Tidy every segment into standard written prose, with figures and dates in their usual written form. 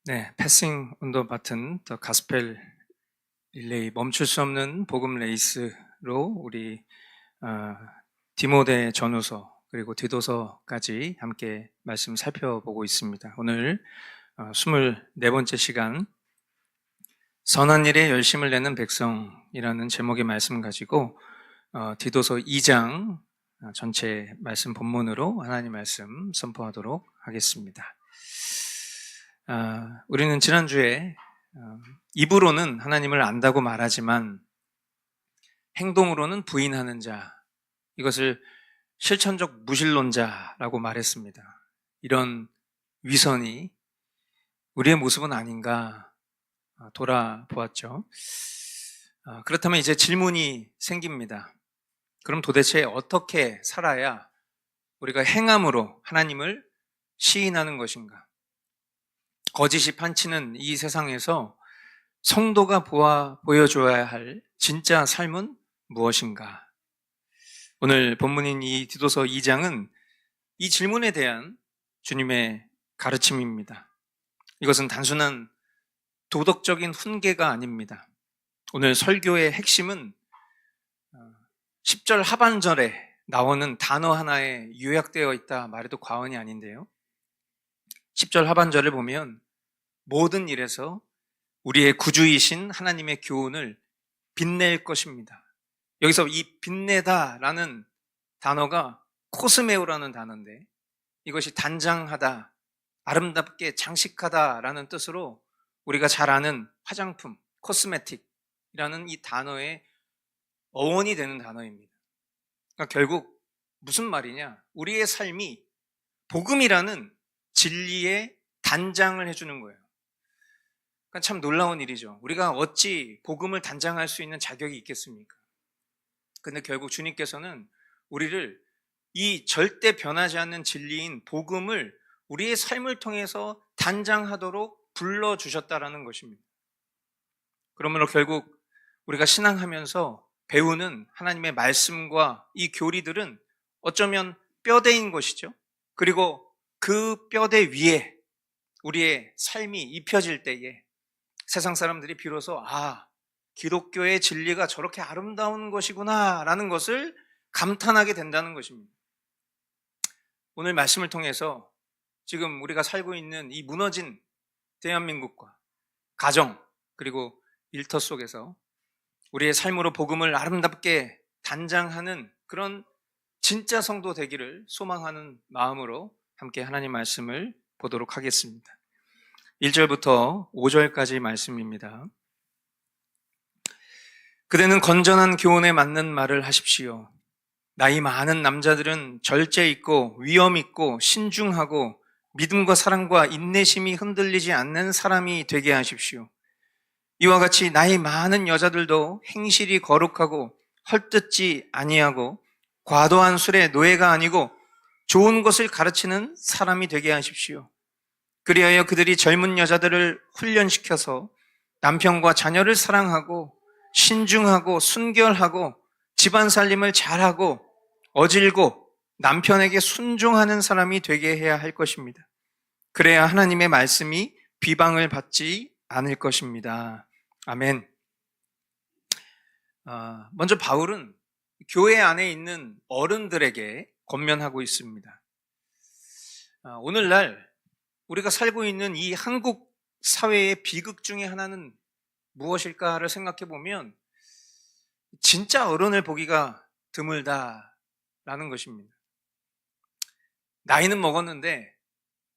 네, 패싱 온 더 버튼, 더 가스펠 릴레이, 멈출 수 없는 복음 레이스로 우리 어, 디모데 전후서 그리고 디도서까지 함께 말씀 살펴보고 있습니다. 오늘 24번째 시간, 선한 일에 열심을 내는 백성이라는 제목의 말씀 가지고 디도서 2장 전체 말씀 본문으로 하나님 말씀 선포하도록 하겠습니다. 우리는 지난주에 입으로는 하나님을 안다고 말하지만 행동으로는 부인하는 자, 이것을 실천적 무신론자라고 말했습니다. 이런 위선이 우리의 모습은 아닌가 돌아보았죠. 그렇다면 이제 질문이 생깁니다. 그럼 도대체 어떻게 살아야 우리가 행함으로 하나님을 시인하는 것인가? 거짓이 판치는 이 세상에서 성도가 보여줘야 할 진짜 삶은 무엇인가? 오늘 본문인 이 디도서 2장은 이 질문에 대한 주님의 가르침입니다. 이것은 단순한 도덕적인 훈계가 아닙니다. 오늘 설교의 핵심은 10절 하반절에 나오는 단어 하나에 요약되어 있다 말해도 과언이 아닌데요. 10절 하반절을 보면 모든 일에서 우리의 구주이신 하나님의 교훈을 빛낼 것입니다. 여기서 이 빛내다라는 단어가 코스메오라는 단어인데 이것이 단장하다, 아름답게 장식하다라는 뜻으로 우리가 잘 아는 화장품, 코스메틱이라는 이 단어의 어원이 되는 단어입니다. 그러니까 결국 무슨 말이냐? 우리의 삶이 복음이라는 진리의 단장을 해주는 거예요. 그러니까 참 놀라운 일이죠. 우리가 어찌 복음을 단장할 수 있는 자격이 있겠습니까? 근데 결국 주님께서는 우리를 이 절대 변하지 않는 진리인 복음을 우리의 삶을 통해서 단장하도록 불러주셨다라는 것입니다. 그러므로 결국 우리가 신앙하면서 배우는 하나님의 말씀과 이 교리들은 어쩌면 뼈대인 것이죠. 그리고 그 뼈대 위에 우리의 삶이 입혀질 때에 세상 사람들이 비로소 기독교의 진리가 저렇게 아름다운 것이구나 라는 것을 감탄하게 된다는 것입니다. 오늘 말씀을 통해서 지금 우리가 살고 있는 이 무너진 대한민국과 가정 그리고 일터 속에서 우리의 삶으로 복음을 아름답게 단장하는 그런 진짜 성도 되기를 소망하는 마음으로 함께 하나님 말씀을 보도록 하겠습니다. 1절부터 5절까지 말씀입니다. 그대는 건전한 교훈에 맞는 말을 하십시오. 나이 많은 남자들은 절제 있고 위엄 있고 신중하고 믿음과 사랑과 인내심이 흔들리지 않는 사람이 되게 하십시오. 이와 같이 나이 많은 여자들도 행실이 거룩하고 헐뜯지 아니하고 과도한 술의 노예가 아니고 좋은 것을 가르치는 사람이 되게 하십시오. 그리하여 그들이 젊은 여자들을 훈련시켜서 남편과 자녀를 사랑하고 신중하고 순결하고 집안 살림을 잘하고 어질고 남편에게 순종하는 사람이 되게 해야 할 것입니다. 그래야 하나님의 말씀이 비방을 받지 않을 것입니다. 아멘. 먼저 바울은 교회 안에 있는 어른들에게 권면하고 있습니다. 오늘날 우리가 살고 있는 이 한국 사회의 비극 중에 하나는 무엇일까를 생각해 보면 진짜 어른을 보기가 드물다라는 것입니다. 나이는 먹었는데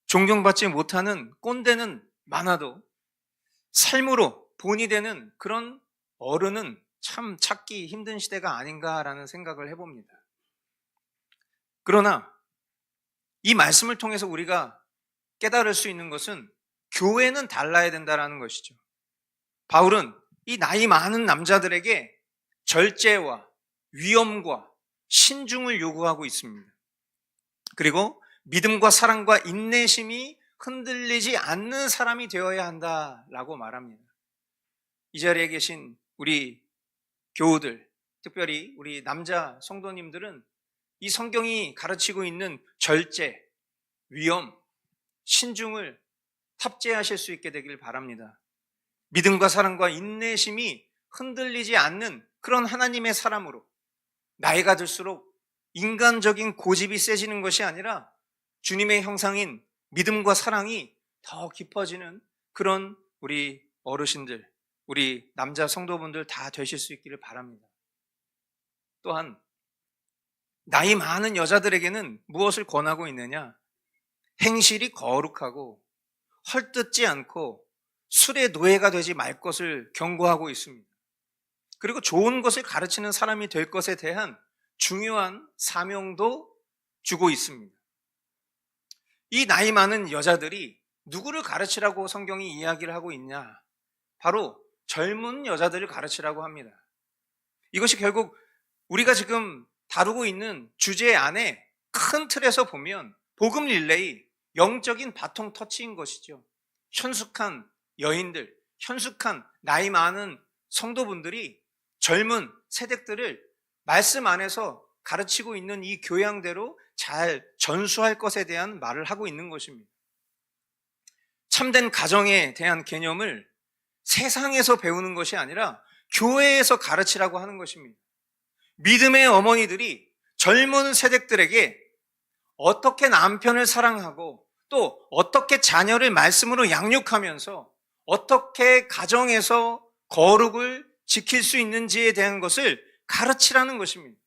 존경받지 못하는 꼰대는 많아도 삶으로 본이 되는 그런 어른은 참 찾기 힘든 시대가 아닌가라는 생각을 해봅니다. 그러나 이 말씀을 통해서 우리가 깨달을 수 있는 것은 교회는 달라야 된다는 것이죠. 바울은 이 나이 많은 남자들에게 절제와 위엄과 신중을 요구하고 있습니다. 그리고 믿음과 사랑과 인내심이 흔들리지 않는 사람이 되어야 한다라고 말합니다. 이 자리에 계신 우리 교우들, 특별히 우리 남자 성도님들은 이 성경이 가르치고 있는 절제, 위엄, 신중을 탑재하실 수 있게 되길 바랍니다. 믿음과 사랑과 인내심이 흔들리지 않는 그런 하나님의 사람으로 나이가 들수록 인간적인 고집이 세지는 것이 아니라 주님의 형상인 믿음과 사랑이 더 깊어지는 그런 우리 어르신들, 우리 남자 성도분들 다 되실 수 있기를 바랍니다. 또한 나이 많은 여자들에게는 무엇을 권하고 있느냐? 행실이 거룩하고 헐뜯지 않고 술의 노예가 되지 말 것을 경고하고 있습니다. 그리고 좋은 것을 가르치는 사람이 될 것에 대한 중요한 사명도 주고 있습니다. 이 나이 많은 여자들이 누구를 가르치라고 성경이 이야기를 하고 있냐? 바로 젊은 여자들을 가르치라고 합니다. 이것이 결국 우리가 지금 다루고 있는 주제 안에 큰 틀에서 보면 복음 릴레이, 영적인 바통 터치인 것이죠. 현숙한 여인들, 현숙한 나이 많은 성도분들이 젊은 세대들을 말씀 안에서 가르치고 있는 이 교양대로 잘 전수할 것에 대한 말을 하고 있는 것입니다. 참된 가정에 대한 개념을 세상에서 배우는 것이 아니라 교회에서 가르치라고 하는 것입니다. 믿음의 어머니들이 젊은 세대들에게 어떻게 남편을 사랑하고 또 어떻게 자녀를 말씀으로 양육하면서 어떻게 가정에서 거룩을 지킬 수 있는지에 대한 것을 가르치라는 것입니다.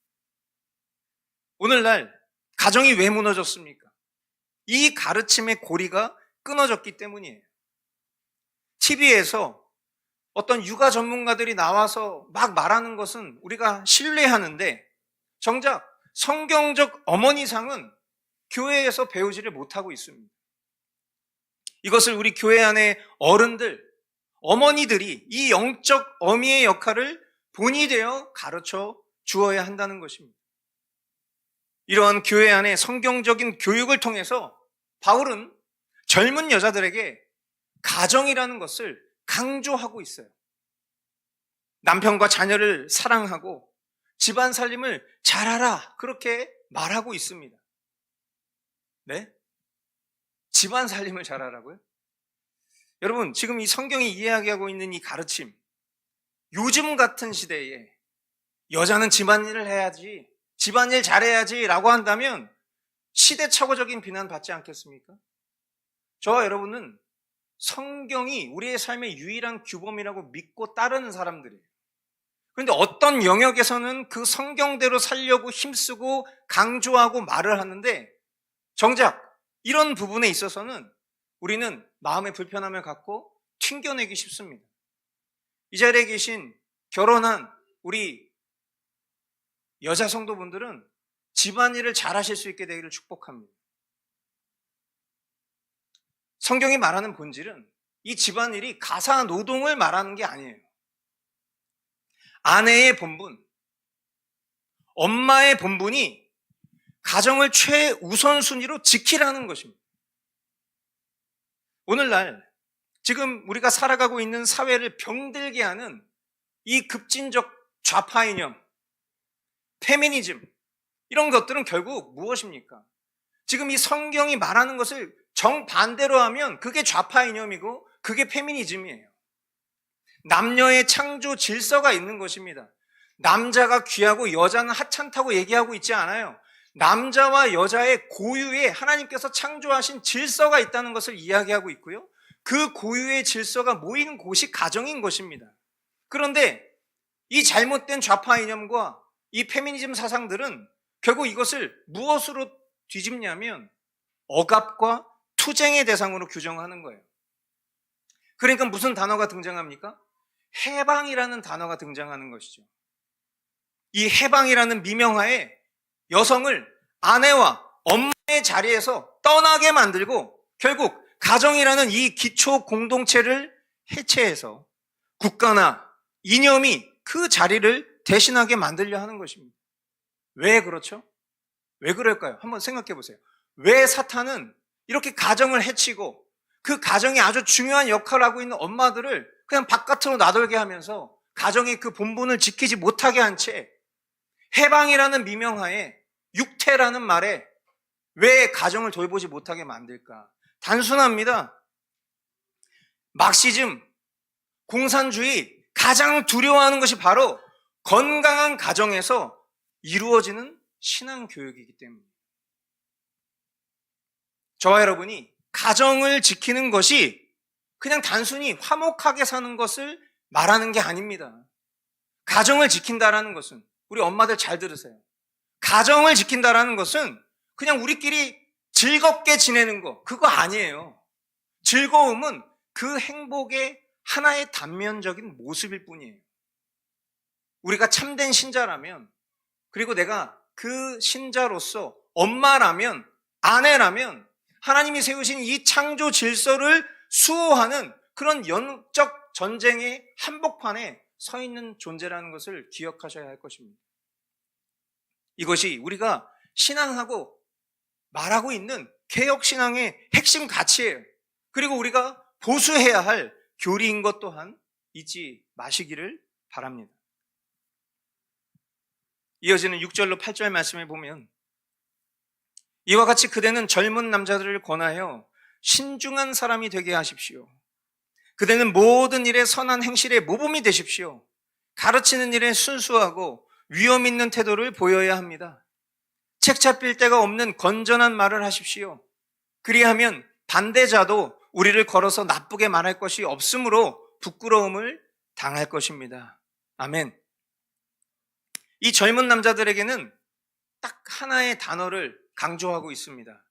오늘날 가정이 왜 무너졌습니까? 이 가르침의 고리가 끊어졌기 때문이에요. TV에서 어떤 육아 전문가들이 나와서 막 말하는 것은 우리가 신뢰하는데 정작 성경적 어머니상은 교회에서 배우지를 못하고 있습니다. 이것을 우리 교회 안에 어른들, 어머니들이 이 영적 어미의 역할을 본이 되어 가르쳐 주어야 한다는 것입니다. 이러한 교회 안에 성경적인 교육을 통해서 바울은 젊은 여자들에게 가정이라는 것을 강조하고 있어요. 남편과 자녀를 사랑하고 집안 살림을 잘하라, 그렇게 말하고 있습니다. 네? 집안 살림을 잘하라고요? 여러분, 지금 이 성경이 이야기하고 있는 이 가르침, 요즘 같은 시대에 여자는 집안일을 해야지, 집안일 잘해야지 라고 한다면 시대착오적인 비난 받지 않겠습니까? 저와 여러분은 성경이 우리의 삶의 유일한 규범이라고 믿고 따르는 사람들이에요. 그런데 어떤 영역에서는 그 성경대로 살려고 힘쓰고 강조하고 말을 하는데 정작 이런 부분에 있어서는 우리는 마음의 불편함을 갖고 튕겨내기 쉽습니다. 이 자리에 계신 결혼한 우리 여자 성도분들은 집안일을 잘하실 수 있게 되기를 축복합니다. 성경이 말하는 본질은 이 집안일이 가사 노동을 말하는 게 아니에요. 아내의 본분, 엄마의 본분이 가정을 최우선순위로 지키라는 것입니다. 오늘날 지금 우리가 살아가고 있는 사회를 병들게 하는 이 급진적 좌파 이념, 페미니즘, 이런 것들은 결국 무엇입니까? 지금 이 성경이 말하는 것을 정반대로 하면 그게 좌파 이념이고 그게 페미니즘이에요. 남녀의 창조 질서가 있는 것입니다. 남자가 귀하고 여자는 하찮다고 얘기하고 있지 않아요. 남자와 여자의 고유에 하나님께서 창조하신 질서가 있다는 것을 이야기하고 있고요. 그 고유의 질서가 모이는 곳이 가정인 것입니다. 그런데 이 잘못된 좌파 이념과 이 페미니즘 사상들은 결국 이것을 무엇으로 뒤집냐면 억압과 투쟁의 대상으로 규정하는 거예요. 그러니까 무슨 단어가 등장합니까? 해방이라는 단어가 등장하는 것이죠. 이 해방이라는 미명하에 여성을 아내와 엄마의 자리에서 떠나게 만들고 결국 가정이라는 이 기초 공동체를 해체해서 국가나 이념이 그 자리를 대신하게 만들려 하는 것입니다. 왜 그렇죠? 왜 그럴까요? 한번 생각해 보세요. 왜 사탄은 이렇게 가정을 해치고 그 가정이 아주 중요한 역할을 하고 있는 엄마들을 그냥 바깥으로 나돌게 하면서 가정의 그 본분을 지키지 못하게 한 채 해방이라는 미명하에 육태라는 말에 왜 가정을 돌보지 못하게 만들까? 단순합니다. 막시즘, 공산주의, 가장 두려워하는 것이 바로 건강한 가정에서 이루어지는 신앙교육이기 때문입니다. 저와 여러분이 가정을 지키는 것이 그냥 단순히 화목하게 사는 것을 말하는 게 아닙니다. 가정을 지킨다라는 것은, 우리 엄마들 잘 들으세요. 가정을 지킨다라는 것은 그냥 우리끼리 즐겁게 지내는 거, 그거 아니에요. 즐거움은 그 행복의 하나의 단면적인 모습일 뿐이에요. 우리가 참된 신자라면, 그리고 내가 그 신자로서 엄마라면, 아내라면 하나님이 세우신 이 창조 질서를 수호하는 그런 영적 전쟁의 한복판에 서 있는 존재라는 것을 기억하셔야 할 것입니다. 이것이 우리가 신앙하고 말하고 있는 개혁신앙의 핵심 가치예요. 그리고 우리가 보수해야 할 교리인 것 또한 잊지 마시기를 바랍니다. 이어지는 6절로 8절 말씀을 보면, 이와 같이 그대는 젊은 남자들을 권하여 신중한 사람이 되게 하십시오. 그대는 모든 일에 선한 행실의 모범이 되십시오. 가르치는 일에 순수하고 위험 있는 태도를 보여야 합니다. 책 잡힐 데가 없는 건전한 말을 하십시오. 그리하면 반대자도 우리를 걸어서 나쁘게 말할 것이 없으므로 부끄러움을 당할 것입니다. 아멘. 이 젊은 남자들에게는 딱 하나의 단어를 강조하고 있습니다.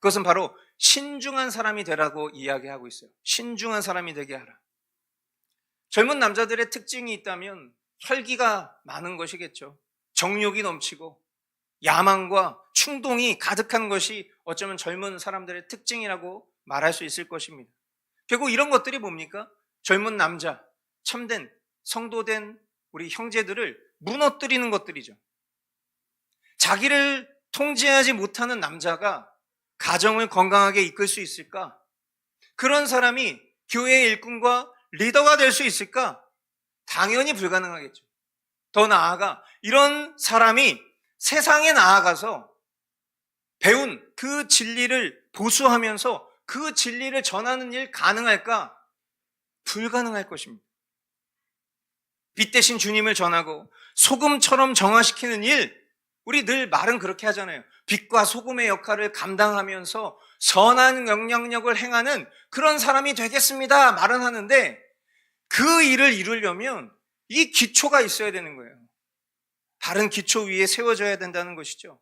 그것은 바로 신중한 사람이 되라고 이야기하고 있어요. 신중한 사람이 되게 하라. 젊은 남자들의 특징이 있다면 혈기가 많은 것이겠죠. 정욕이 넘치고 야망과 충동이 가득한 것이 어쩌면 젊은 사람들의 특징이라고 말할 수 있을 것입니다. 결국 이런 것들이 뭡니까? 젊은 남자, 참된 성도된 우리 형제들을 무너뜨리는 것들이죠. 자기를 통제하지 못하는 남자가 가정을 건강하게 이끌 수 있을까? 그런 사람이 교회의 일꾼과 리더가 될 수 있을까? 당연히 불가능하겠죠. 더 나아가 이런 사람이 세상에 나아가서 배운 그 진리를 보수하면서 그 진리를 전하는 일 가능할까? 불가능할 것입니다. 빛 대신 주님을 전하고 소금처럼 정화시키는 일, 우리 늘 말은 그렇게 하잖아요. 빛과 소금의 역할을 감당하면서 선한 영향력을 행하는 그런 사람이 되겠습니다 말은 하는데, 그 일을 이루려면 이 기초가 있어야 되는 거예요. 바른 기초 위에 세워져야 된다는 것이죠.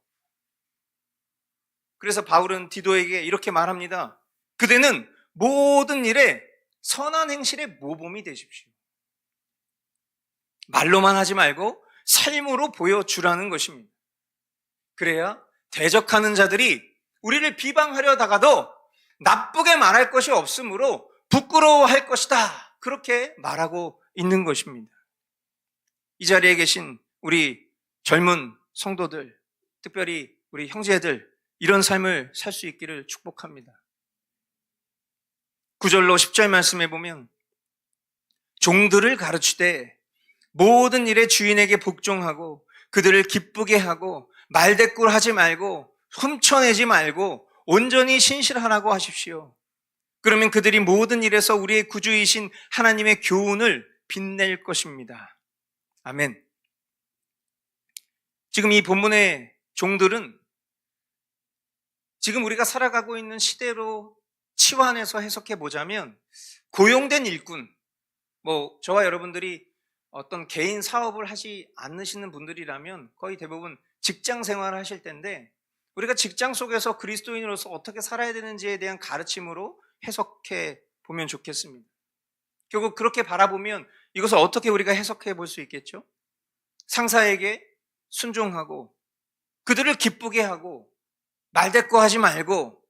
그래서 바울은 디도에게 이렇게 말합니다. 그대는 모든 일에 선한 행실의 모범이 되십시오. 말로만 하지 말고 삶으로 보여주라는 것입니다. 그래야 대적하는 자들이 우리를 비방하려다가도 나쁘게 말할 것이 없으므로 부끄러워할 것이다, 그렇게 말하고 있는 것입니다. 이 자리에 계신 우리 젊은 성도들, 특별히 우리 형제들, 이런 삶을 살 수 있기를 축복합니다. 9절로 10절 말씀해 보면, 종들을 가르치되 모든 일에 주인에게 복종하고 그들을 기쁘게 하고 말대꾸하지 말고 훔쳐내지 말고 온전히 신실하라고 하십시오. 그러면 그들이 모든 일에서 우리의 구주이신 하나님의 교훈을 빛낼 것입니다. 아멘. 지금 이 본문의 종들은 지금 우리가 살아가고 있는 시대로 치환해서 해석해 보자면, 고용된 일꾼, 저와 여러분들이 어떤 개인 사업을 하지 않으시는 분들이라면 거의 대부분 직장 생활을 하실 텐데, 우리가 직장 속에서 그리스도인으로서 어떻게 살아야 되는지에 대한 가르침으로 해석해 보면 좋겠습니다. 결국 그렇게 바라보면 이것을 어떻게 우리가 해석해 볼 수 있겠죠? 상사에게 순종하고 그들을 기쁘게 하고 말대꾸하지 말고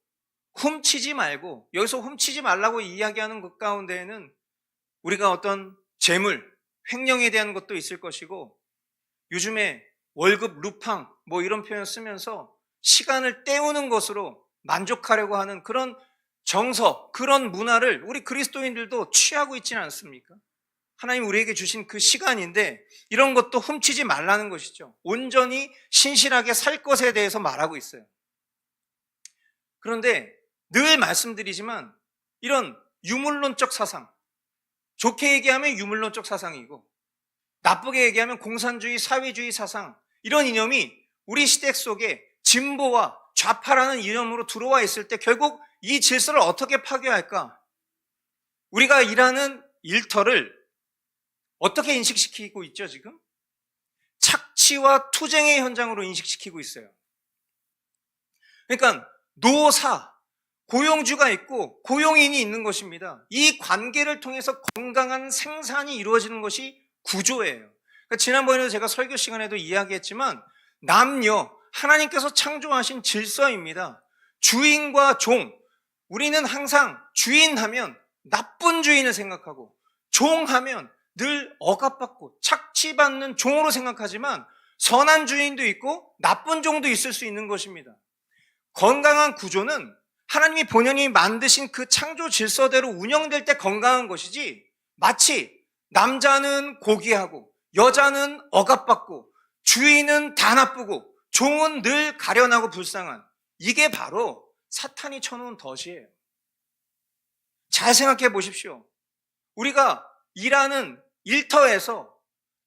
훔치지 말고, 여기서 훔치지 말라고 이야기하는 것 가운데에는 우리가 어떤 재물, 횡령에 대한 것도 있을 것이고, 요즘에 월급 루팡 이런 표현 쓰면서 시간을 때우는 것으로 만족하려고 하는 그런 정서, 그런 문화를 우리 그리스도인들도 취하고 있지는 않습니까? 하나님 우리에게 주신 그 시간인데 이런 것도 훔치지 말라는 것이죠. 온전히 신실하게 살 것에 대해서 말하고 있어요. 그런데 늘 말씀드리지만 이런 유물론적 사상, 좋게 얘기하면 유물론적 사상이고 나쁘게 얘기하면 공산주의, 사회주의 사상, 이런 이념이 우리 시대 속에 진보와 좌파라는 이념으로 들어와 있을 때 결국 이 질서를 어떻게 파괴할까? 우리가 일하는 일터를 어떻게 인식시키고 있죠, 지금? 착취와 투쟁의 현장으로 인식시키고 있어요. 그러니까 노사, 고용주가 있고 고용인이 있는 것입니다. 이 관계를 통해서 건강한 생산이 이루어지는 것이 구조예요. 그러니까 지난번에도 제가 설교 시간에도 이야기했지만 남녀, 하나님께서 창조하신 질서입니다. 주인과 종, 우리는 항상 주인 하면 나쁜 주인을 생각하고 종 하면 늘 억압받고 착취받는 종으로 생각하지만 선한 주인도 있고 나쁜 종도 있을 수 있는 것입니다. 건강한 구조는 하나님이 본연이 만드신 그 창조 질서대로 운영될 때 건강한 것이지, 마치 남자는 고귀하고 여자는 억압받고 주인은 다 나쁘고 종은 늘 가련하고 불쌍한, 이게 바로 사탄이 쳐놓은 덫이에요. 잘 생각해 보십시오. 우리가 일하는 일터에서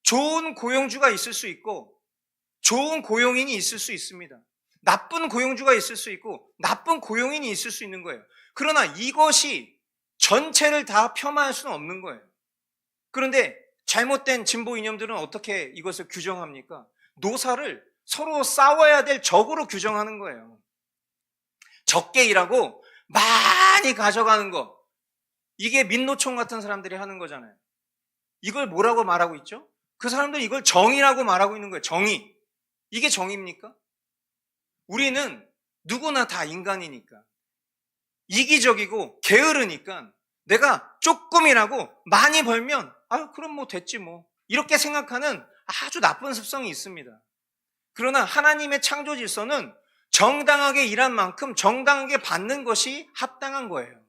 좋은 고용주가 있을 수 있고 좋은 고용인이 있을 수 있습니다. 나쁜 고용주가 있을 수 있고 나쁜 고용인이 있을 수 있는 거예요. 그러나 이것이 전체를 다 폄하할 수는 없는 거예요. 그런데 잘못된 진보 이념들은 어떻게 이것을 규정합니까? 노사를 서로 싸워야 될 적으로 규정하는 거예요. 적게 일하고 많이 가져가는 거, 이게 민노총 같은 사람들이 하는 거잖아요. 이걸 뭐라고 말하고 있죠? 그 사람들은 이걸 정의라고 말하고 있는 거예요. 정의. 이게 정의입니까? 우리는 누구나 다 인간이니까, 이기적이고 게으르니까 내가 조금이라고 많이 벌면 그럼 뭐 됐지 뭐, 이렇게 생각하는 아주 나쁜 습성이 있습니다. 그러나 하나님의 창조 질서는 정당하게 일한 만큼 정당하게 받는 것이 합당한 거예요.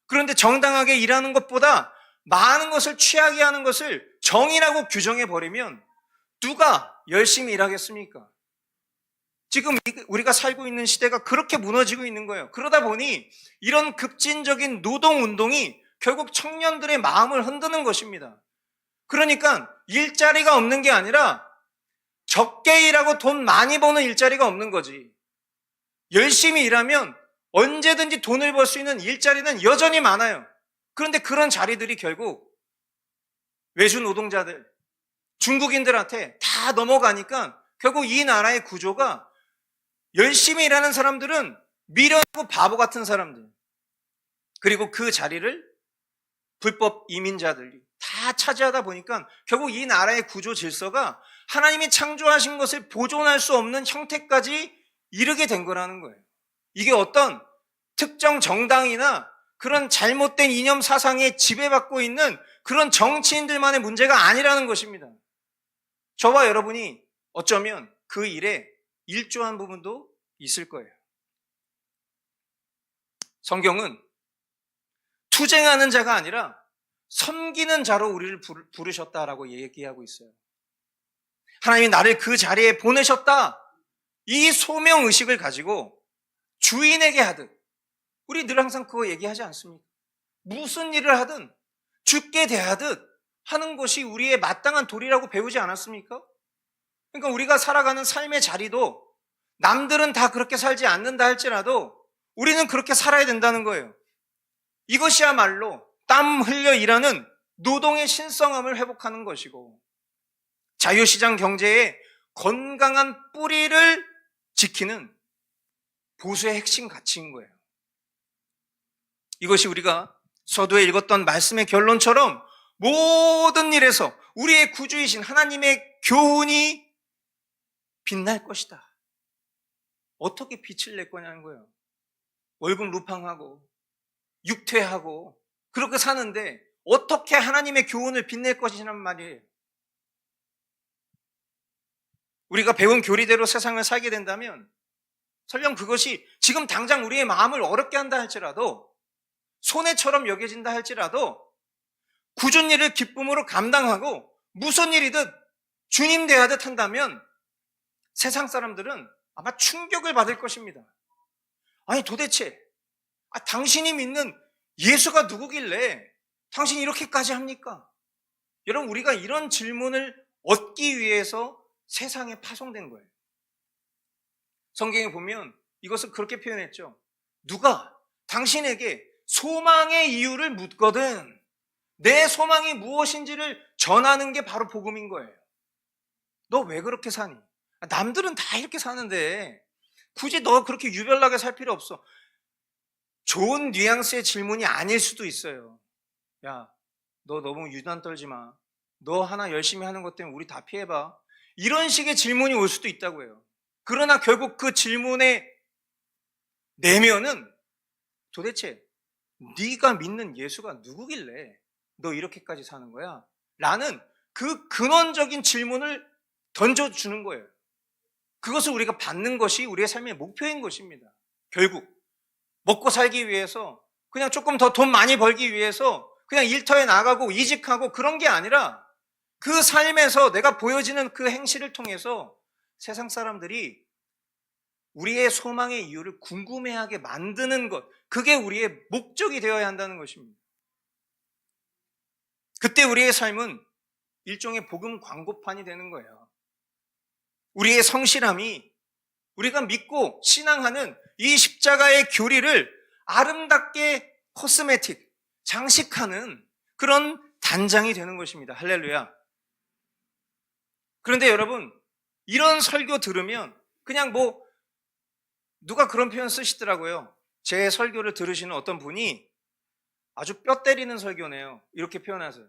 그런데 정당하게 일하는 것보다 많은 것을 취하게 하는 것을 정의라고 규정해버리면 누가 열심히 일하겠습니까? 지금 우리가 살고 있는 시대가 그렇게 무너지고 있는 거예요. 그러다 보니 이런 급진적인 노동운동이 결국 청년들의 마음을 흔드는 것입니다. 그러니까 일자리가 없는 게 아니라 적게 일하고 돈 많이 버는 일자리가 없는 거지. 열심히 일하면 언제든지 돈을 벌 수 있는 일자리는 여전히 많아요. 그런데 그런 자리들이 결국 외주 노동자들, 중국인들한테 다 넘어가니까 결국 이 나라의 구조가 열심히 일하는 사람들은 미련하고 바보 같은 사람들, 그리고 그 자리를 불법 이민자들이 다 차지하다 보니까 결국 이 나라의 구조 질서가 하나님이 창조하신 것을 보존할 수 없는 형태까지 이르게 된 거라는 거예요. 이게 어떤 특정 정당이나 그런 잘못된 이념 사상에 지배받고 있는 그런 정치인들만의 문제가 아니라는 것입니다. 저와 여러분이 어쩌면 그 일에 일조한 부분도 있을 거예요. 성경은 투쟁하는 자가 아니라 섬기는 자로 우리를 부르셨다라고 얘기하고 있어요. 하나님이 나를 그 자리에 보내셨다, 이 소명의식을 가지고 주인에게 하듯, 우리 늘 항상 그거 얘기하지 않습니까? 무슨 일을 하든 죽게 대하듯 하는 것이 우리의 마땅한 도리라고 배우지 않았습니까? 그러니까 우리가 살아가는 삶의 자리도 남들은 다 그렇게 살지 않는다 할지라도 우리는 그렇게 살아야 된다는 거예요. 이것이야말로 땀 흘려 일하는 노동의 신성함을 회복하는 것이고, 자유시장 경제의 건강한 뿌리를 지키는 보수의 핵심 가치인 거예요. 이것이 우리가 서두에 읽었던 말씀의 결론처럼 모든 일에서 우리의 구주이신 하나님의 교훈이 빛날 것이다. 어떻게 빛을 낼 거냐는 거예요. 월급 루팡하고 육퇴하고 그렇게 사는데 어떻게 하나님의 교훈을 빛낼 것이란 말이에요. 우리가 배운 교리대로 세상을 살게 된다면 설령 그것이 지금 당장 우리의 마음을 어렵게 한다 할지라도, 손해처럼 여겨진다 할지라도 굳은 일을 기쁨으로 감당하고 무슨 일이든 주님 대하듯 한다면 세상 사람들은 아마 충격을 받을 것입니다. 아니 도대체 당신이 믿는 예수가 누구길래 당신 이렇게까지 합니까? 여러분, 우리가 이런 질문을 얻기 위해서 세상에 파송된 거예요. 성경에 보면 이것을 그렇게 표현했죠. 누가 당신에게 소망의 이유를 묻거든 내 소망이 무엇인지를 전하는 게 바로 복음인 거예요. 너 왜 그렇게 사니? 남들은 다 이렇게 사는데 굳이 너 그렇게 유별나게 살 필요 없어. 좋은 뉘앙스의 질문이 아닐 수도 있어요. 야, 너 너무 유난 떨지 마. 너 하나 열심히 하는 것 때문에 우리 다 피해봐. 이런 식의 질문이 올 수도 있다고 해요. 그러나 결국 그 질문의 내면은 도대체 네가 믿는 예수가 누구길래 너 이렇게까지 사는 거야? 라는 그 근원적인 질문을 던져주는 거예요. 그것을 우리가 받는 것이 우리의 삶의 목표인 것입니다. 결국 먹고 살기 위해서 그냥 조금 더 돈 많이 벌기 위해서 그냥 일터에 나가고 이직하고 그런 게 아니라 그 삶에서 내가 보여지는 그 행실을 통해서 세상 사람들이 우리의 소망의 이유를 궁금해하게 만드는 것, 그게 우리의 목적이 되어야 한다는 것입니다. 그때 우리의 삶은 일종의 복음 광고판이 되는 거예요. 우리의 성실함이 우리가 믿고 신앙하는 이 십자가의 교리를 아름답게 코스메틱, 장식하는 그런 단장이 되는 것입니다. 할렐루야. 그런데 여러분, 이런 설교 들으면 그냥 누가 그런 표현 쓰시더라고요. 제 설교를 들으시는 어떤 분이 아주 뼈 때리는 설교네요. 이렇게 표현하세요.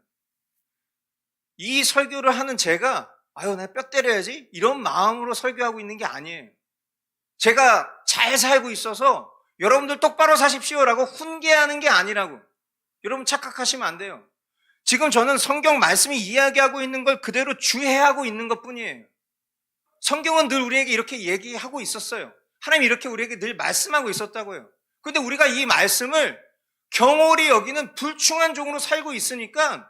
이 설교를 하는 제가 내가 뼈 때려야지 이런 마음으로 설교하고 있는 게 아니에요. 제가 잘 살고 있어서 여러분들 똑바로 사십시오라고 훈계하는 게 아니라고. 여러분 착각하시면 안 돼요. 지금 저는 성경 말씀이 이야기하고 있는 걸 그대로 주해하고 있는 것뿐이에요. 성경은 늘 우리에게 이렇게 얘기하고 있었어요. 하나님이 이렇게 우리에게 늘 말씀하고 있었다고요. 그런데 우리가 이 말씀을 경홀히 여기는 불충한 종으로 살고 있으니까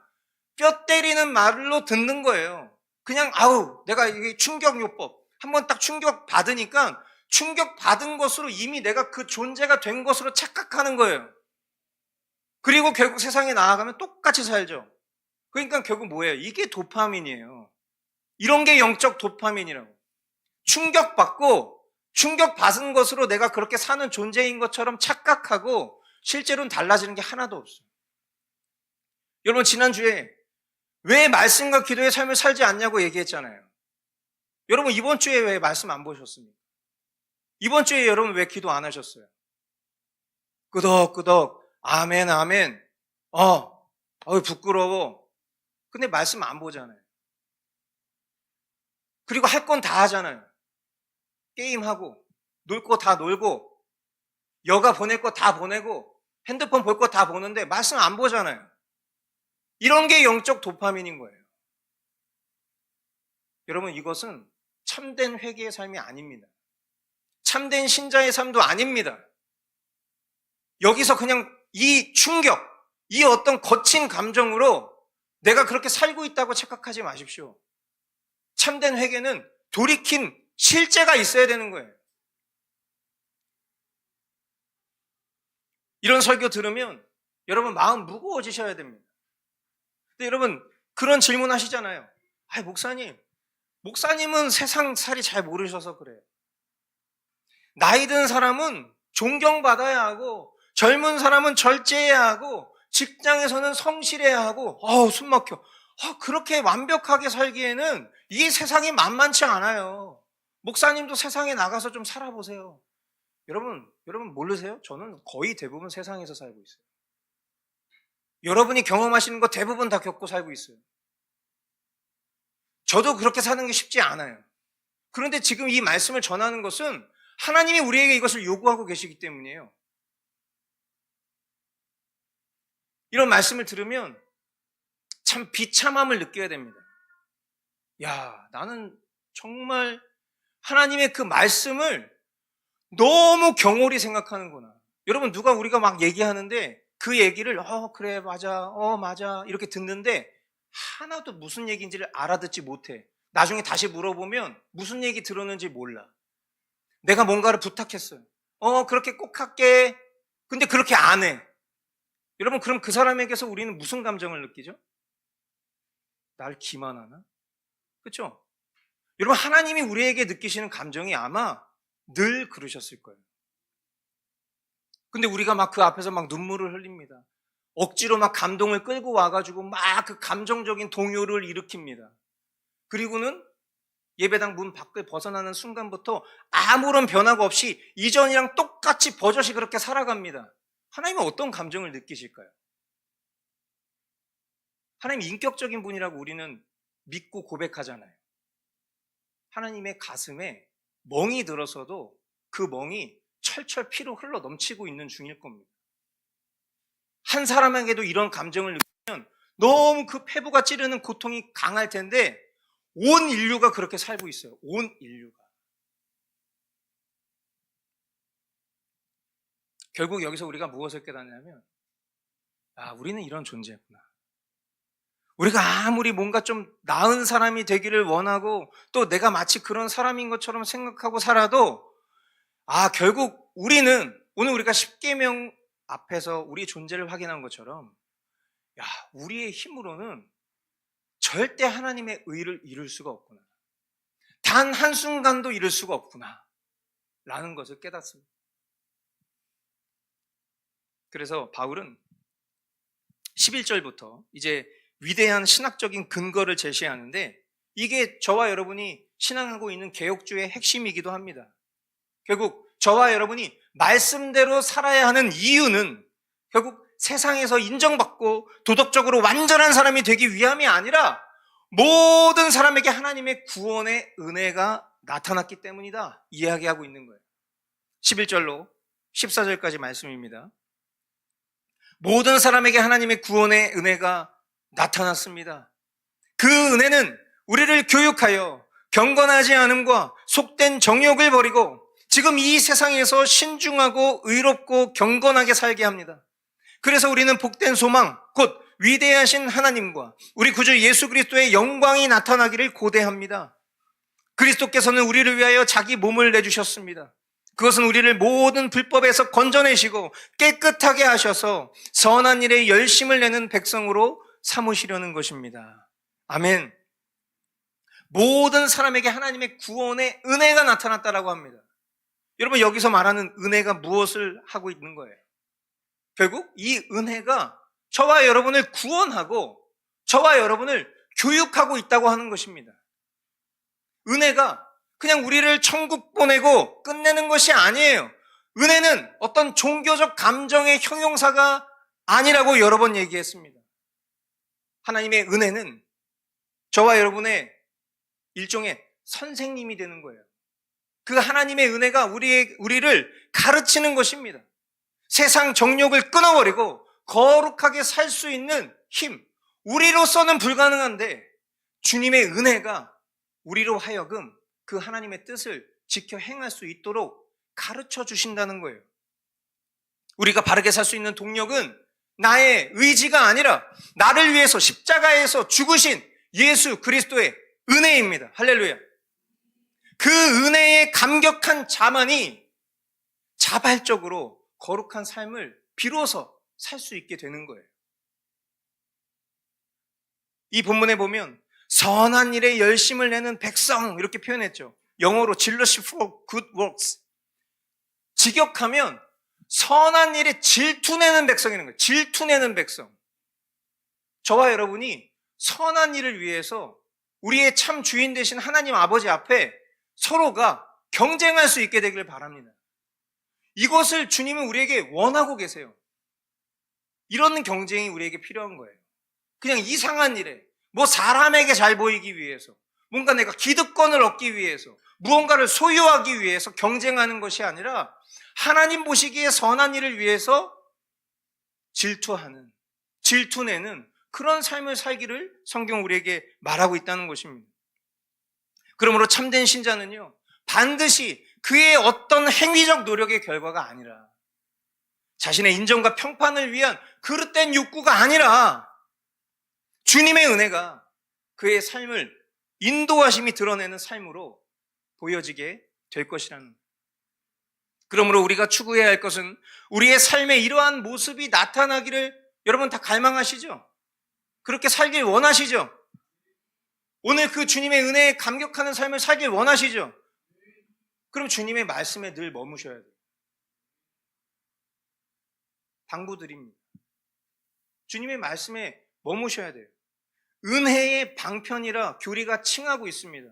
뼈 때리는 말로 듣는 거예요. 그냥 내가 이게 충격요법 한번 딱 충격 받으니까 충격 받은 것으로 이미 내가 그 존재가 된 것으로 착각하는 거예요. 그리고 결국 세상에 나아가면 똑같이 살죠. 그러니까 결국 뭐예요? 이게 도파민이에요. 이런 게 영적 도파민이라고. 충격받은 것으로 내가 그렇게 사는 존재인 것처럼 착각하고 실제로는 달라지는 게 하나도 없어요. 여러분, 지난주에 왜 말씀과 기도의 삶을 살지 않냐고 얘기했잖아요. 여러분, 이번 주에 왜 말씀 안 보셨습니까? 이번 주에 여러분 왜 기도 안 하셨어요? 끄덕끄덕 아멘 아멘 부끄러워. 근데 말씀 안 보잖아요. 그리고 할 건 다 하잖아요. 게임하고 놀 거 다 놀고 여가 보낼 거 다 보내고 핸드폰 볼 거 다 보는데 말씀 안 보잖아요. 이런 게 영적 도파민인 거예요. 여러분, 이것은 참된 회개의 삶이 아닙니다. 참된 신자의 삶도 아닙니다. 여기서 그냥 이 충격, 이 어떤 거친 감정으로 내가 그렇게 살고 있다고 착각하지 마십시오. 참된 회개는 돌이킨 실제가 있어야 되는 거예요. 이런 설교 들으면 여러분 마음 무거워지셔야 됩니다. 근데 여러분 그런 질문 하시잖아요. 목사님은 세상 살이 잘 모르셔서 그래요. 나이 든 사람은 존경받아야 하고 젊은 사람은 절제해야 하고 직장에서는 성실해야 하고 숨 막혀. 그렇게 완벽하게 살기에는 이 세상이 만만치 않아요. 목사님도 세상에 나가서 좀 살아보세요. 여러분 모르세요? 저는 거의 대부분 세상에서 살고 있어요. 여러분이 경험하시는 거 대부분 다 겪고 살고 있어요. 저도 그렇게 사는 게 쉽지 않아요. 그런데 지금 이 말씀을 전하는 것은 하나님이 우리에게 이것을 요구하고 계시기 때문이에요. 이런 말씀을 들으면 참 비참함을 느껴야 됩니다. 나는 정말 하나님의 그 말씀을 너무 경홀히 생각하는구나. 여러분, 우리가 막 얘기하는데 그 얘기를 그래 맞아 맞아 이렇게 듣는데 하나도 무슨 얘기인지를 알아듣지 못해. 나중에 다시 물어보면 무슨 얘기 들었는지 몰라. 내가 뭔가를 부탁했어요. 그렇게 꼭 할게. 근데 그렇게 안 해. 여러분, 그럼 그 사람에게서 우리는 무슨 감정을 느끼죠? 날 기만하나? 그렇죠? 여러분, 하나님이 우리에게 느끼시는 감정이 아마 늘 그러셨을 거예요. 근데 우리가 막 그 앞에서 막 눈물을 흘립니다. 억지로 막 감동을 끌고 와가지고 막 그 감정적인 동요를 일으킵니다. 그리고는 예배당 문 밖을 벗어나는 순간부터 아무런 변화가 없이 이전이랑 똑같이 버젓이 그렇게 살아갑니다. 하나님은 어떤 감정을 느끼실까요? 하나님 인격적인 분이라고 우리는 믿고 고백하잖아요. 하나님의 가슴에 멍이 들어서도 그 멍이 철철 피로 흘러 넘치고 있는 중일 겁니다. 한 사람에게도 이런 감정을 느끼면 너무 그 폐부가 찌르는 고통이 강할 텐데 온 인류가 그렇게 살고 있어요. 온 인류가. 결국 여기서 우리가 무엇을 깨닫냐면, 우리는 이런 존재구나. 우리가 아무리 뭔가 좀 나은 사람이 되기를 원하고 또 내가 마치 그런 사람인 것처럼 생각하고 살아도 결국 우리는 오늘 우리가 십계명 앞에서 우리의 존재를 확인한 것처럼 우리의 힘으로는 절대 하나님의 의를 이룰 수가 없구나. 단 한순간도 이룰 수가 없구나 라는 것을 깨닫습니다. 그래서 바울은 11절부터 이제 위대한 신학적인 근거를 제시하는데 이게 저와 여러분이 신앙하고 있는 개혁주의 핵심이기도 합니다. 결국 저와 여러분이 말씀대로 살아야 하는 이유는 결국 세상에서 인정받고 도덕적으로 완전한 사람이 되기 위함이 아니라 모든 사람에게 하나님의 구원의 은혜가 나타났기 때문이다 이야기하고 있는 거예요. 11절로 14절까지 말씀입니다. 모든 사람에게 하나님의 구원의 은혜가 나타났습니다. 그 은혜는 우리를 교육하여 경건하지 않음과 속된 정욕을 버리고 지금 이 세상에서 신중하고 의롭고 경건하게 살게 합니다. 그래서 우리는 복된 소망, 곧 위대하신 하나님과 우리 구주 예수 그리스도의 영광이 나타나기를 고대합니다. 그리스도께서는 우리를 위하여 자기 몸을 내주셨습니다. 그것은 우리를 모든 불법에서 건져내시고 깨끗하게 하셔서 선한 일에 열심을 내는 백성으로 삼으시려는 것입니다. 아멘. 모든 사람에게 하나님의 구원의 은혜가 나타났다라고 합니다. 여러분, 여기서 말하는 은혜가 무엇을 하고 있는 거예요? 결국 이 은혜가 저와 여러분을 구원하고 저와 여러분을 교육하고 있다고 하는 것입니다. 은혜가 그냥 우리를 천국 보내고 끝내는 것이 아니에요. 은혜는 어떤 종교적 감정의 형용사가 아니라고 여러 번 얘기했습니다. 하나님의 은혜는 저와 여러분의 일종의 선생님이 되는 거예요. 그 하나님의 은혜가 우리를 가르치는 것입니다. 세상 정욕을 끊어버리고 거룩하게 살 수 있는 힘, 우리로서는 불가능한데 주님의 은혜가 우리로 하여금 그 하나님의 뜻을 지켜 행할 수 있도록 가르쳐 주신다는 거예요. 우리가 바르게 살 수 있는 동력은 나의 의지가 아니라 나를 위해서 십자가에서 죽으신 예수 그리스도의 은혜입니다. 할렐루야. 그 은혜에 감격한 자만이 자발적으로 거룩한 삶을 비로소 살 수 있게 되는 거예요. 이 본문에 보면 선한 일에 열심을 내는 백성 이렇게 표현했죠. 영어로 zealous for good works. 직역하면 선한 일에 질투내는 백성이라는 거예요. 질투내는 백성. 저와 여러분이 선한 일을 위해서 우리의 참 주인 되신 하나님 아버지 앞에 서로가 경쟁할 수 있게 되기를 바랍니다. 이것을 주님은 우리에게 원하고 계세요. 이런 경쟁이 우리에게 필요한 거예요. 그냥 이상한 일에 사람에게 잘 보이기 위해서 뭔가 내가 기득권을 얻기 위해서 무언가를 소유하기 위해서 경쟁하는 것이 아니라 하나님 보시기에 선한 일을 위해서 질투내는 그런 삶을 살기를 성경 우리에게 말하고 있다는 것입니다. 그러므로 참된 신자는요, 반드시 그의 어떤 행위적 노력의 결과가 아니라 자신의 인정과 평판을 위한 그릇된 욕구가 아니라 주님의 은혜가 그의 삶을 인도하심이 드러내는 삶으로 보여지게 될 것이라는. 그러므로 우리가 추구해야 할 것은 우리의 삶에 이러한 모습이 나타나기를 여러분 다 갈망하시죠? 그렇게 살길 원하시죠? 오늘 그 주님의 은혜에 감격하는 삶을 살길 원하시죠? 그럼 주님의 말씀에 늘 머무셔야 돼요. 당부드립니다. 주님의 말씀에 머무셔야 돼요. 은혜의 방편이라 교리가 칭하고 있습니다.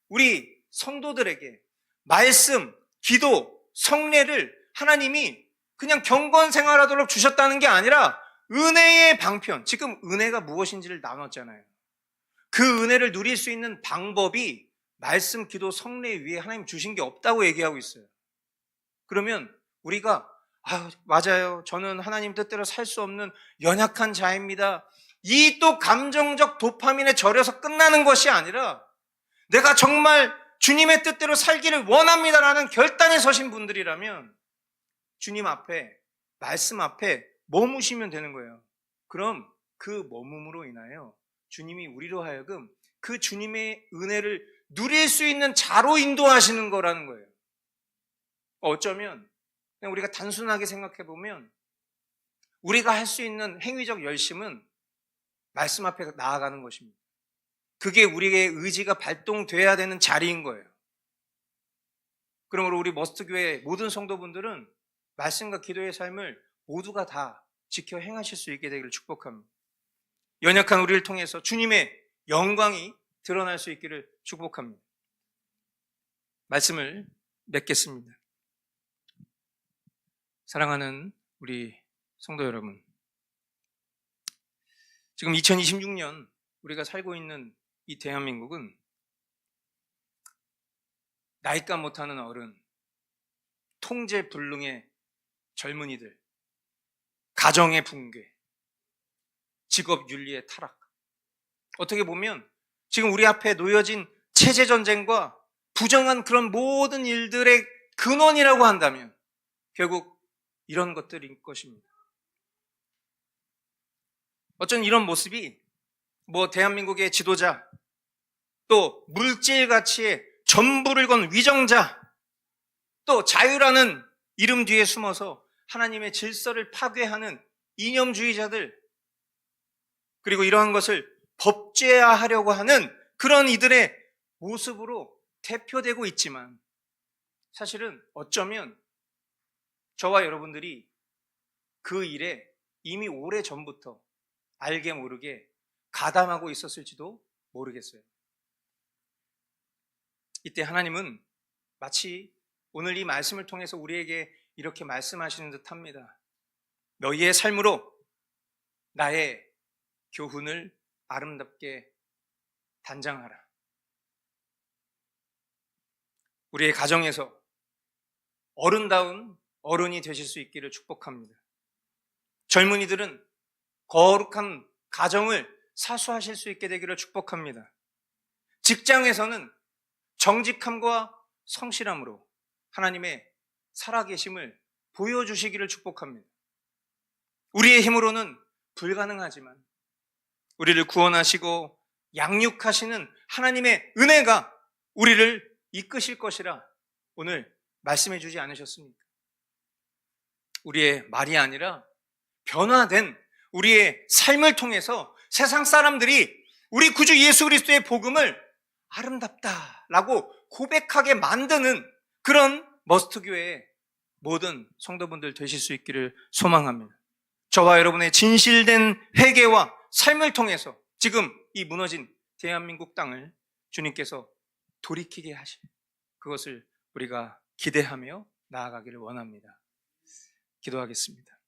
우리 성도들에게 말씀, 기도, 성례를 하나님이 그냥 경건 생활하도록 주셨다는 게 아니라 은혜의 방편, 지금 은혜가 무엇인지를 나눴잖아요. 그 은혜를 누릴 수 있는 방법이 말씀, 기도, 성례 위에 하나님 주신 게 없다고 얘기하고 있어요. 그러면 우리가 맞아요. 저는 하나님 뜻대로 살 수 없는 연약한 자입니다. 이 또 감정적 도파민에 절여서 끝나는 것이 아니라 내가 정말 주님의 뜻대로 살기를 원합니다라는 결단에 서신 분들이라면 주님 앞에, 말씀 앞에 머무시면 되는 거예요. 그럼 그 머뭄으로 인하여 주님이 우리로 하여금 그 주님의 은혜를 누릴 수 있는 자로 인도하시는 거라는 거예요. 어쩌면 그냥 우리가 단순하게 생각해 보면 우리가 할 수 있는 행위적 열심은 말씀 앞에 나아가는 것입니다. 그게 우리의 의지가 발동돼야 되는 자리인 거예요. 그러므로 우리 머스트교회 모든 성도분들은 말씀과 기도의 삶을 모두가 다 지켜 행하실 수 있게 되기를 축복합니다. 연약한 우리를 통해서 주님의 영광이 드러날 수 있기를 축복합니다. 말씀을 맺겠습니다. 사랑하는 우리 성도 여러분, 지금 2026년 우리가 살고 있는 이 대한민국은 나이가 못하는 어른, 통제불능의 젊은이들, 가정의 붕괴, 직업윤리의 타락, 어떻게 보면 지금 우리 앞에 놓여진 체제전쟁과 부정한 그런 모든 일들의 근원이라고 한다면 결국 이런 것들인 것입니다. 어쩐 이런 모습이 대한민국의 지도자, 또 물질 가치에 전부를 건 위정자, 또 자유라는 이름 뒤에 숨어서 하나님의 질서를 파괴하는 이념주의자들, 그리고 이러한 것을 법제화하려고 하는 그런 이들의 모습으로 대표되고 있지만 사실은 어쩌면 저와 여러분들이 그 일에 이미 오래전부터 알게 모르게 가담하고 있었을지도 모르겠어요. 이때 하나님은 마치 오늘 이 말씀을 통해서 우리에게 이렇게 말씀하시는 듯 합니다. 너희의 삶으로 나의 교훈을 아름답게 단장하라. 우리의 가정에서 어른다운 어른이 되실 수 있기를 축복합니다. 젊은이들은 거룩한 가정을 사수하실 수 있게 되기를 축복합니다. 직장에서는 정직함과 성실함으로 하나님의 살아계심을 보여주시기를 축복합니다. 우리의 힘으로는 불가능하지만 우리를 구원하시고 양육하시는 하나님의 은혜가 우리를 이끄실 것이라 오늘 말씀해 주지 않으셨습니까? 우리의 말이 아니라 변화된 우리의 삶을 통해서 세상 사람들이 우리 구주 예수 그리스도의 복음을 아름답다라고 고백하게 만드는 그런 머스트교회의 모든 성도분들 되실 수 있기를 소망합니다. 저와 여러분의 진실된 회개와 삶을 통해서 지금 이 무너진 대한민국 땅을 주님께서 돌이키게 하실 그것을 우리가 기대하며 나아가기를 원합니다. 기도하겠습니다.